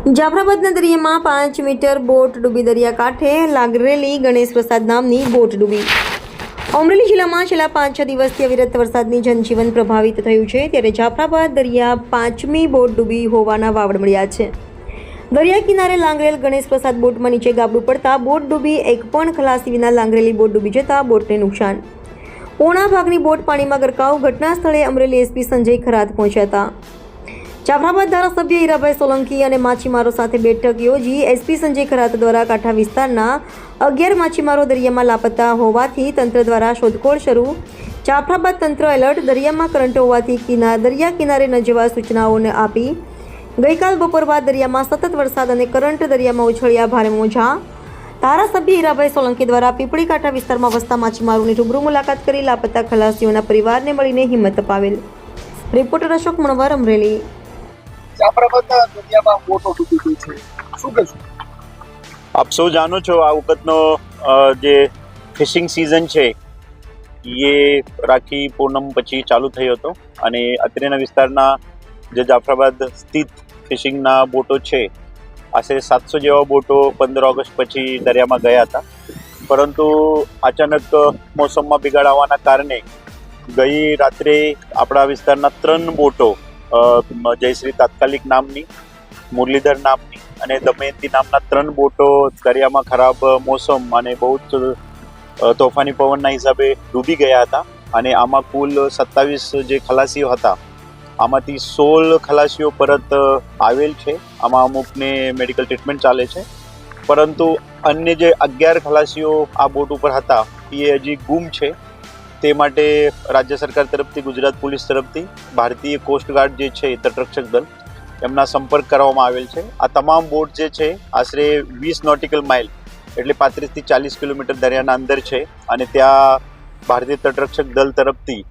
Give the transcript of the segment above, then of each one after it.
જાફરાબાદના દરિયામાં 5 metre boat ડૂબી દરિયાકાંઠે લાગરેલી ગણેશ પ્રસાદ નામની બોટ ડૂબી। અમરેલી જિલ્લામાં છેલ્લા 5-6 દિવસથી અવિરત વરસાદની જનજીવન પ્રભાવિત થયું છે, ત્યારે જાફરાબાદ દરિયા 5મી બોટ ડૂબી હોવાના વાવડ મળ્યા છે। દરિયા કિનારે લાંગરેલ ગણેશ પ્રસાદ બોટમાં નીચે ગાબડું પડતા બોટ ડૂબી, એક પણ ખલાસી વિના લાંગરેલી બોટ ડૂબી જતા બોટને નુકસાન। પોણા ભાગની બોટ પાણીમાં ગરકાવ। ઘટના સ્થળે અમરેલી એસપી સંજય ખરાત પહોંચ્યા હતા। જાફરાબાદ ધારાસભ્ય હીરાભાઈ સોલંકી અને માછીમારો સાથે બેઠક યોજી એસપી સંજય ખરાત દ્વારા કાંઠા વિસ્તારના 11 માછીમારો દરિયામાં લાપતા હોવાથી તંત્ર દ્વારા શોધખોળ શરૂ। જાફરાબાદ તંત્ર એલર્ટ। દરિયામાં કરંટ હોવાથી દરિયા કિનારે ન જવા સૂચનાઓને આપી। ગઈકાલ બપોર બાદ દરિયામાં સતત વરસાદ અને કરંટ દરિયામાં ઉછળ્યા ભારે મોજા। ધારાસભ્ય હીરાભાઈ સોલંકી દ્વારા પીપળી કાંઠા વિસ્તારમાં વસતા માછીમારોની રૂબરૂ મુલાકાત કરી લાપતા ખલાસીઓના પરિવારને મળીને હિંમત અપાવેલ। રિપોર્ટર અશોક મણવર, અમરેલી। જાફરાબાદના દરિયામાં બોટો ડૂબી ગઈ છે, શું કહેશો? આપ સૌ જાણો છો આ વખતનો જે ફિશિંગ સિઝન છે એ રાખી પૂનમ પછી ચાલુ થયો હતો અને અત્રેના વિસ્તારના જે જાફરાબાદ સ્થિત ફિશિંગના બોટો છે, આશરે 700 જેવા બોટો 15 ઓગસ્ટ પછી દરિયામાં ગયા હતા, પરંતુ અચાનક મોસમમાં બિગાડ આવવાના કારણે ગઈ રાત્રે આપણા વિસ્તારના 3 બોટો જયશ્રી તાત્કાલિક નામની, મુરલીધર નામની અને દમયંતી નામના 3 બોટો દરિયામાં ખરાબ મોસમ અને બહુ જ તોફાની પવનના હિસાબે ડૂબી ગયા હતા અને આમાં કુલ 27 જે ખલાસીઓ હતા, આમાંથી 16 ખલાસીઓ પરત આવેલ છે। આમાં અમુકને મેડિકલ ટ્રીટમેન્ટ ચાલે છે, પરંતુ અન્ય જે 11 ખલાસીઓ આ બોટ ઉપર હતા એ હજી ગુમ છે। તે માટે રાજ્ય સરકાર તરફથી, ગુજરાત પોલીસ તરફથી, ભારતીય કોસ્ટગાર્ડ જે છે તટરક્ષક દળ, એમના સંપર્ક કરવામાં આવેલ છે। આ તમામ બોટ જે છે આશરે 20 નોટિકલ માઇલ એટલે 35 થી 40 કિલોમીટર દરિયાના અંદર છે અને ત્યાં ભારતીય તટરક્ષક દળ તરફથી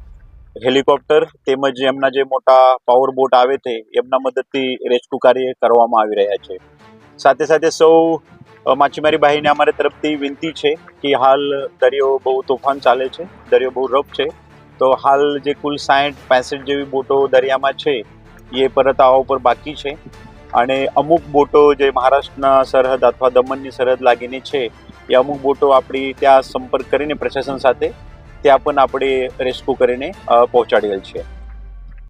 હેલિકોપ્ટર તેમજ એમના જે મોટા પાવર બોટ આવે છે એમના મદદથી રેસ્ક્યુ કાર્ય કરવામાં આવી રહ્યા છે। સાથે સાથે સૌ માછીમારી ભાઈને અમારા તરફથી વિનંતી છે કે હાલ દરિયો બહુ તોફાન ચાલે છે, દરિયો બહુ રફ છે, તો હાલ જે કુલ 60-65 જેવી બોટો દરિયામાં છે એ પરત આવવા ઉપર બાકી છે અને અમુક બોટો જે મહારાષ્ટ્રના સરહદ અથવા દમણની સરહદ લાગીને છે એ અમુક બોટો આપણી ત્યાં સંપર્ક કરીને પ્રશાસન સાથે ત્યાં પણ આપણે રેસ્ક્યુ કરીને પહોંચાડેલ છે।